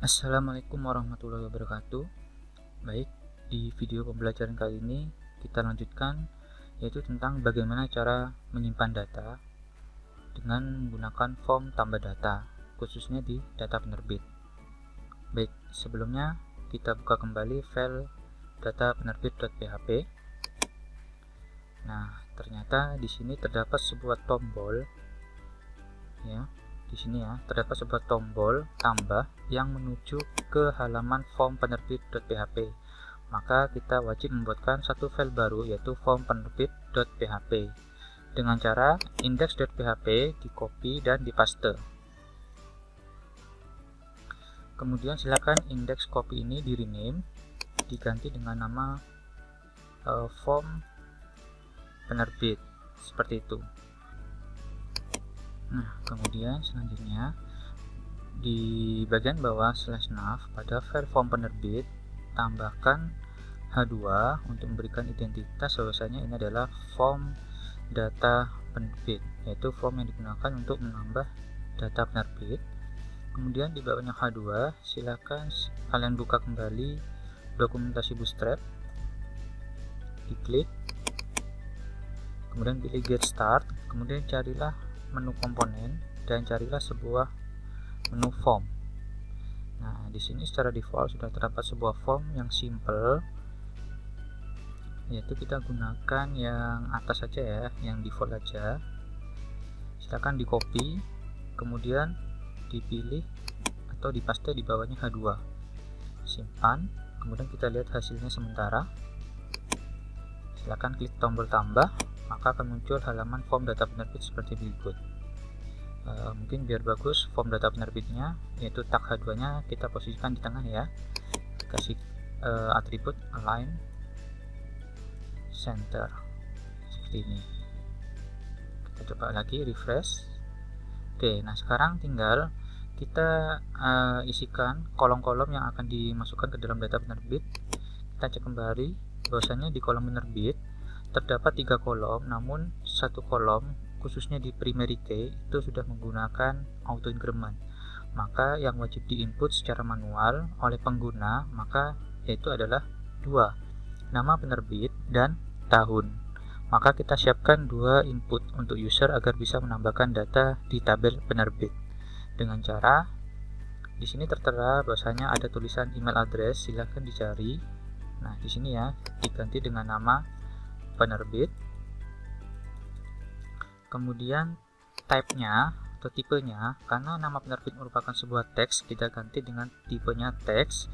Assalamualaikum warahmatullahi wabarakatuh. Baik, di video pembelajaran kali ini kita lanjutkan, yaitu tentang bagaimana cara menyimpan data dengan menggunakan form tambah data, khususnya di data penerbit. Baik, sebelumnya kita buka kembali file data penerbit.php. Nah, ternyata di sini terdapat sebuah tombol, ya. Di sini ya, terdapat sebuah tombol tambah yang menuju ke halaman form penerbit.php. Maka kita wajib membuatkan satu file baru, yaitu form penerbit.php, dengan cara index.php di copy dan dipaste. Kemudian silakan index copy ini di rename, diganti dengan nama form penerbit, seperti itu. Nah, kemudian selanjutnya di bagian bawah /nav pada file form penerbit tambahkan H2 untuk memberikan identitas bahwasanya ini adalah form data penerbit, yaitu form yang digunakan untuk menambah data penerbit. Kemudian di bawahnya H2 silakan kalian buka kembali dokumentasi Bootstrap, diklik, kemudian pilih get start, kemudian carilah menu komponen dan carilah sebuah menu form. Nah, di sini secara default sudah terdapat sebuah form yang simple, yaitu kita gunakan yang atas saja ya, yang default aja. Silakan di copy, kemudian dipilih atau dipaste di bawahnya H2. Simpan, kemudian kita lihat hasilnya sementara. Silakan klik tombol tambah, maka akan muncul halaman form data penerbit seperti berikut. Mungkin biar bagus form data penerbitnya, yaitu tag H2 nya kita posisikan di tengah ya, kasih atribut align center seperti ini. Kita coba lagi refresh. Oke, nah sekarang tinggal kita isikan kolom-kolom yang akan dimasukkan ke dalam data penerbit. Kita cek kembali bahwasanya di kolom penerbit terdapat 3 kolom, namun satu kolom khususnya di primary key itu sudah menggunakan auto increment. Maka yang wajib diinput secara manual oleh pengguna maka yaitu adalah 2, nama penerbit dan tahun. Maka kita siapkan 2 input untuk user agar bisa menambahkan data di tabel penerbit. Dengan cara di sini tertera bahwasanya ada tulisan email address, silahkan dicari. Nah, di sini ya diganti dengan nama penerbit. Kemudian type-nya atau tipenya, karena nama penerbit merupakan sebuah teks, kita ganti dengan tipenya teks.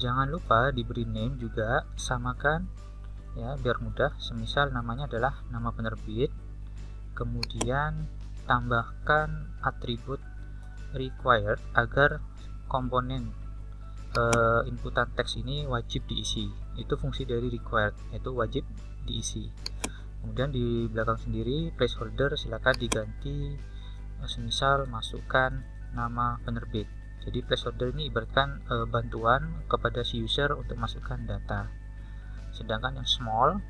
Jangan lupa diberi name juga, samakan ya biar mudah. Semisal namanya adalah nama penerbit, kemudian tambahkan atribut required agar komponen inputan teks ini wajib diisi. Itu fungsi dari required, yaitu wajib diisi. Kemudian di belakang sendiri placeholder silakan diganti, semisal masukkan nama penerbit. Jadi placeholder ini ibaratkan bantuan kepada si user untuk masukkan data. Sedangkan yang small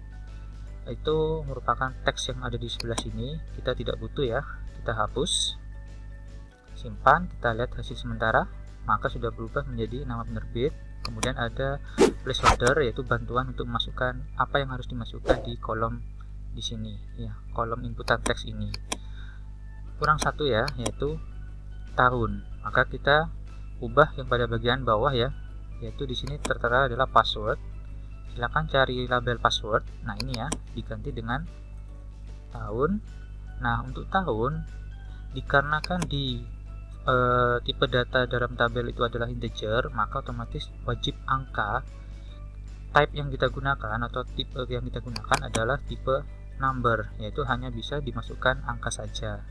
itu merupakan teks yang ada di sebelah sini, kita tidak butuh ya, kita hapus. Simpan, kita lihat hasil sementara, maka sudah berubah menjadi nama penerbit. Kemudian ada placeholder, yaitu bantuan untuk memasukkan apa yang harus dimasukkan di kolom di sini ya, kolom inputan teks ini. Kurang satu ya, yaitu tahun. Maka kita ubah yang pada bagian bawah ya, yaitu di sini tertera adalah password. Silakan cari label password. Nah, ini ya diganti dengan tahun. Nah, untuk tahun dikarenakan di tipe data dalam tabel itu adalah integer, maka otomatis wajib angka. Type yang kita gunakan atau tipe yang kita gunakan adalah tipe number, yaitu hanya bisa dimasukkan angka saja.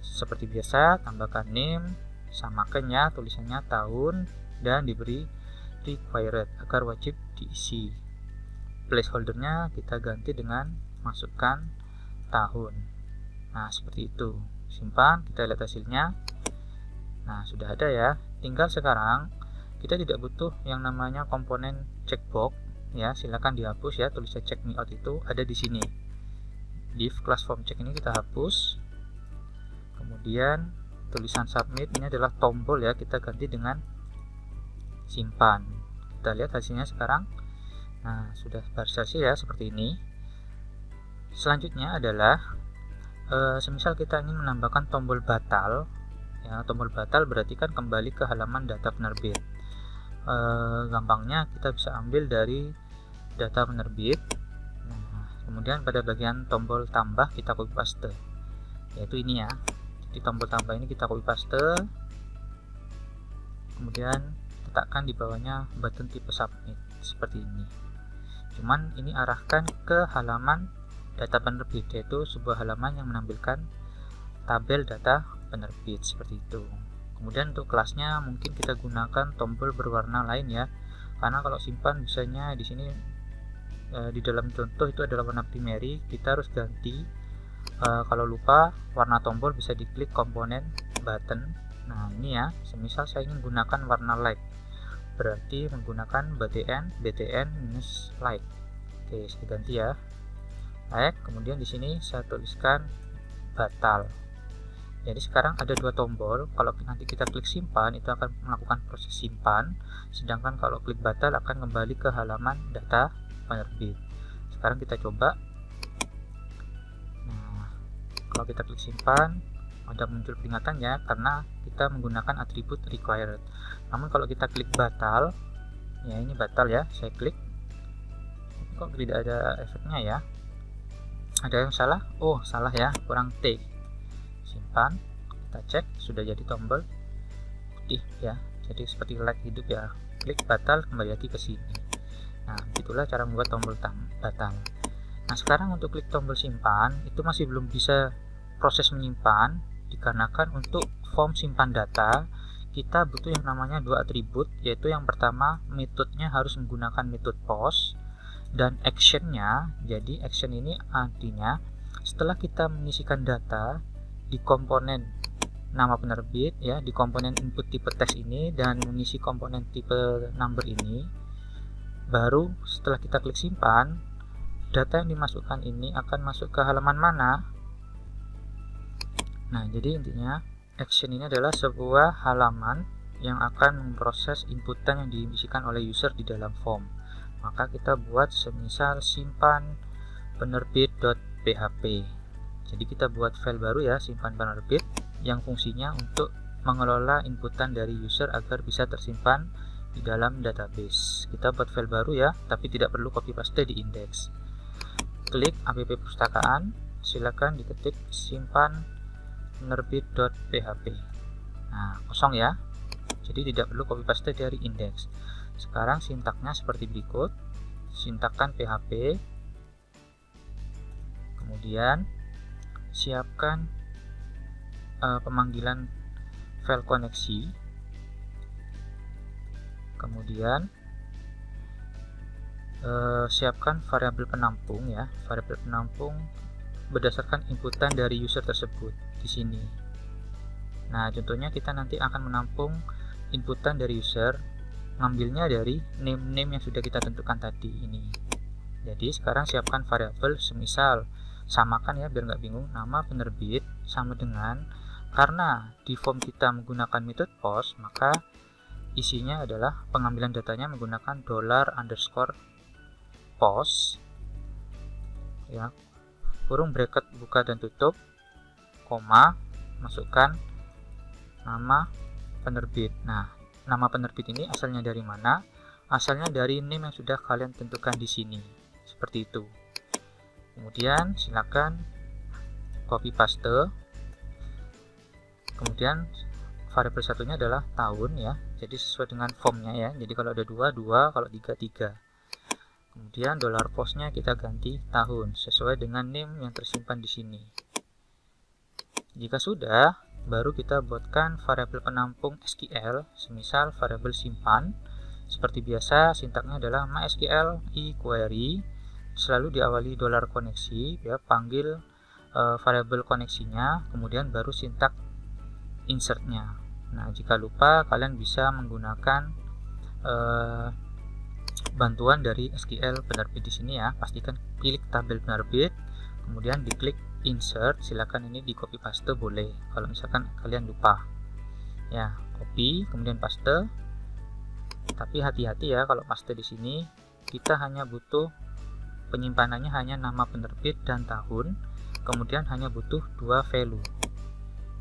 Seperti biasa, tambahkan name, samakan ya tulisannya tahun, dan diberi required agar wajib diisi. Placeholdernya kita ganti dengan masukkan tahun. Nah, seperti itu. Simpan, kita lihat hasilnya. Nah, sudah ada ya. Tinggal sekarang kita tidak butuh yang namanya komponen checkbox ya, silakan dihapus ya, tulisan check me out itu ada di sini. Div class form check ini kita hapus. Kemudian tulisan submit ini adalah tombol ya, kita ganti dengan simpan. Kita lihat hasilnya sekarang. Nah, sudah berhasil ya seperti ini. Selanjutnya adalah semisal kita ingin menambahkan tombol batal ya, tombol batal berarti kan kembali ke halaman data penerbit. Gampangnya kita bisa ambil dari data penerbit. Nah, kemudian pada bagian tombol tambah kita copy paste, yaitu ini ya. Di tombol tambah ini kita copy paste, kemudian letakkan di bawahnya button tipe submit seperti ini. Cuman ini arahkan ke halaman data penerbit, yaitu sebuah halaman yang menampilkan tabel data penerbit seperti itu. Kemudian untuk kelasnya mungkin kita gunakan tombol berwarna lain ya, karena kalau simpan misalnya di sini di dalam contoh itu adalah warna primary, kita harus ganti. Kalau lupa warna tombol bisa diklik komponen button. Nah ini ya, semisal saya ingin gunakan warna light, berarti menggunakan btn minus light. Oke, saya ganti ya. Baik, kemudian di sini saya tuliskan batal. Jadi sekarang ada dua tombol. Kalau nanti kita klik simpan, itu akan melakukan proses simpan, sedangkan kalau klik batal akan kembali ke halaman data penerbit. Sekarang kita coba. Nah, kalau kita klik simpan, ada muncul peringatannya karena kita menggunakan atribut required. Namun kalau kita klik batal, ya ini batal ya, saya klik, kok tidak ada efeknya ya. Ada yang salah? Oh, salah ya, kurang T. Simpan, kita cek, sudah jadi tombol putih ya. Jadi seperti like hidup ya. Klik batal, kembali lagi ke sini. Nah, itulah cara membuat tombol batal. Nah, sekarang untuk klik tombol simpan, itu masih belum bisa proses menyimpan, dikarenakan untuk form simpan data, kita butuh yang namanya dua atribut, yaitu yang pertama, metodenya harus menggunakan metode post, dan actionnya. Jadi action ini artinya setelah kita mengisikan data di komponen nama penerbit ya, di komponen input tipe teks ini dan mengisi komponen tipe number ini, baru setelah kita klik simpan, data yang dimasukkan ini akan masuk ke halaman mana. Nah, jadi intinya action ini adalah sebuah halaman yang akan memproses inputan yang diisikan oleh user di dalam form. Maka kita buat semisal simpan penerbit.php. Jadi kita buat file baru ya, simpan penerbit, yang fungsinya untuk mengelola inputan dari user agar bisa tersimpan di dalam database. Kita buat file baru ya, tapi tidak perlu copy paste di index. Klik app perpustakaan, silakan diketik simpan penerbit.php. Nah, kosong ya. Jadi tidak perlu copy paste dari index. Sekarang sintaknya seperti berikut. Sintakkan PHP, kemudian siapkan pemanggilan file koneksi, kemudian siapkan variabel penampung ya. Variabel penampung berdasarkan inputan dari user tersebut di sini. Nah, contohnya kita nanti akan menampung inputan dari user, ngambilnya dari name yang sudah kita tentukan tadi ini. Jadi sekarang siapkan variabel, semisal samakan ya biar nggak bingung, nama penerbit sama dengan, karena di form kita menggunakan method post, maka isinya adalah pengambilan datanya menggunakan $_post ya, kurung bracket buka dan tutup, koma, masukkan nama penerbit. Nah, nama penerbit ini asalnya dari mana? Asalnya dari name yang sudah kalian tentukan di sini. Seperti itu. Kemudian silakan copy paste. Kemudian variabel satunya adalah tahun ya. Jadi sesuai dengan formnya ya. Jadi kalau ada 2, kalau 3. Kemudian $postnya kita ganti tahun sesuai dengan name yang tersimpan di sini. Jika sudah, baru kita buatkan variabel penampung SQL, semisal variabel simpan. Seperti biasa, sintaknya adalah MySQL query, selalu diawali $koneksi, ya, panggil variabel koneksinya, kemudian baru sintak insertnya. Nah, jika lupa, kalian bisa menggunakan bantuan dari SQL penerbit di sini ya. Pastikan klik tabel penerbit, kemudian diklik insert, silakan ini di copy paste boleh kalau misalkan kalian lupa ya. Copy kemudian paste, Tapi hati-hati ya, kalau paste di sini kita hanya butuh penyimpanannya hanya nama penerbit dan tahun, kemudian hanya butuh 2 value.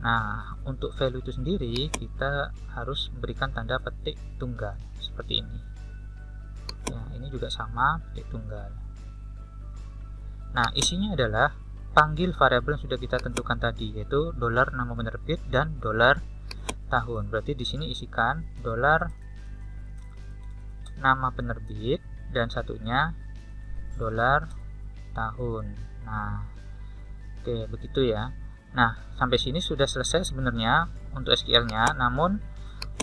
Nah, untuk value itu sendiri kita harus memberikan tanda petik tunggal seperti ini. Ya, ini juga sama, petik tunggal. Nah, isinya adalah panggil variabel yang sudah kita tentukan tadi, yaitu $ nama penerbit dan $ tahun. Berarti di sini isikan $ nama penerbit dan satunya $ tahun. Nah, oke, begitu ya. Nah, sampai sini sudah selesai sebenarnya untuk SQL-nya. Namun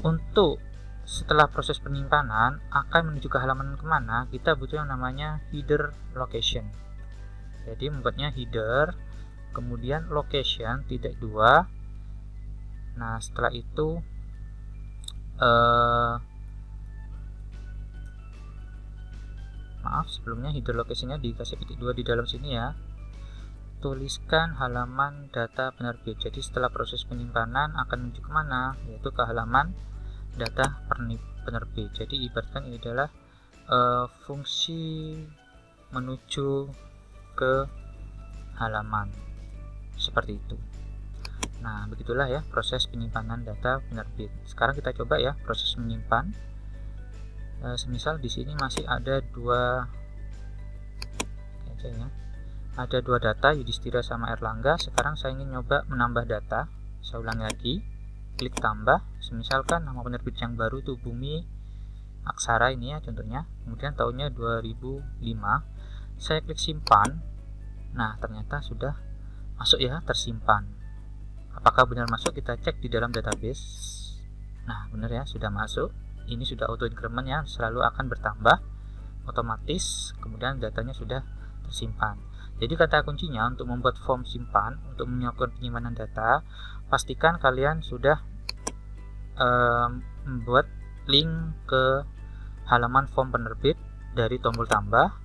untuk setelah proses penyimpanan akan menuju ke halaman kemana, kita butuh yang namanya header location. Jadi membuatnya header, kemudian location (2). Nah, setelah itu maaf, sebelumnya header location-nya dikasih titik 2 di dalam sini ya. Tuliskan halaman data penerbit. Jadi setelah proses penyimpanan akan menuju kemana, yaitu ke halaman data penerbit. Jadi ibaratkan ini adalah fungsi menuju ke halaman seperti itu. Nah, begitulah ya proses penyimpanan data penerbit. Sekarang kita coba ya proses menyimpan. Semisal di sini masih ada ada dua data, Yudhistira sama Erlangga. Sekarang saya ingin nyoba menambah data. Saya ulangi lagi, klik tambah. Semisalkan nama penerbit yang baru itu Bumi Aksara ini ya contohnya, kemudian tahunnya 2005. Saya klik simpan. Nah, ternyata sudah masuk ya, tersimpan. Apakah benar masuk? Kita cek di dalam database. Nah, benar ya, sudah masuk. Ini sudah auto increment ya, selalu akan bertambah otomatis, kemudian datanya sudah tersimpan. Jadi kata kuncinya untuk membuat form simpan, untuk melakukan penyimpanan data, pastikan kalian sudah membuat link ke halaman form penerbit dari tombol tambah.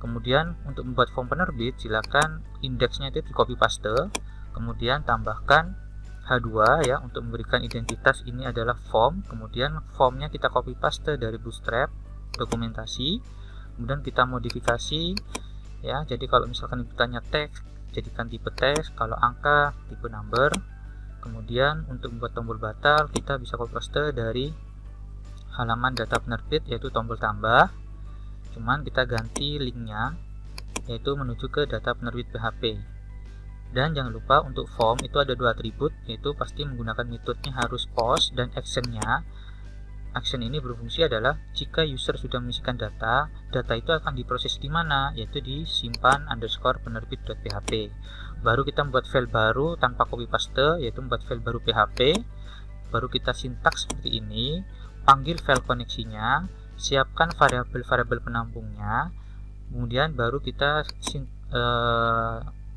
Kemudian untuk membuat form penerbit, silakan indeksnya itu di copy paste, kemudian tambahkan H2 ya untuk memberikan identitas ini adalah form. Kemudian formnya kita copy paste dari Bootstrap dokumentasi, kemudian kita modifikasi ya. Jadi kalau misalkan inputannya teks, jadikan tipe teks, kalau angka tipe number. Kemudian untuk membuat tombol batal, kita bisa copy paste dari halaman data penerbit yaitu tombol tambah, cuman kita ganti linknya yaitu menuju ke data penerbit PHP. Dan jangan lupa untuk form itu ada 2 atribut, yaitu pasti menggunakan metodenya harus post, dan actionnya. Action ini berfungsi adalah jika user sudah mengisikan data itu akan diproses di mana, yaitu di simpan_penerbit.php. Baru kita membuat file baru tanpa copy paste, yaitu membuat file baru PHP. Baru kita sintaks seperti ini, panggil file koneksinya, siapkan variabel-variabel penampungnya, kemudian baru kita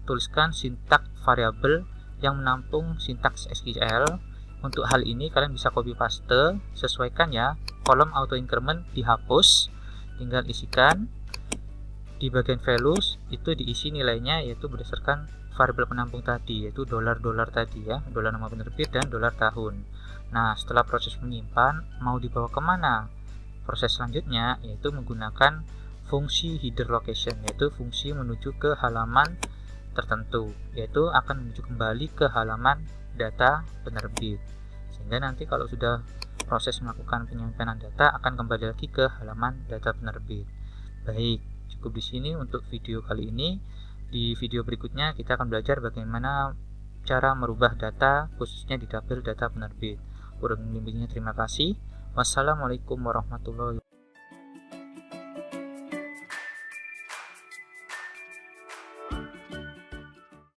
tuliskan sintaks variabel yang menampung sintaks SQL. Untuk hal ini kalian bisa copy paste, sesuaikan ya, kolom auto increment dihapus, tinggal isikan di bagian values itu diisi nilainya yaitu berdasarkan variabel penampung tadi, yaitu $$ tadi ya, $ nama penerbit dan $ tahun. Nah, setelah proses menyimpan mau dibawa kemana? Proses selanjutnya yaitu menggunakan fungsi header location, yaitu fungsi menuju ke halaman tertentu, yaitu akan menuju kembali ke halaman data penerbit, sehingga nanti kalau sudah proses melakukan penyimpanan data akan kembali lagi ke halaman data penerbit. Baik, cukup di sini untuk video kali ini. Di video berikutnya kita akan belajar bagaimana cara merubah data khususnya di tabel data penerbit. Kurang lebihnya terima kasih. Wassalamualaikum warahmatullahi wabarakatuh.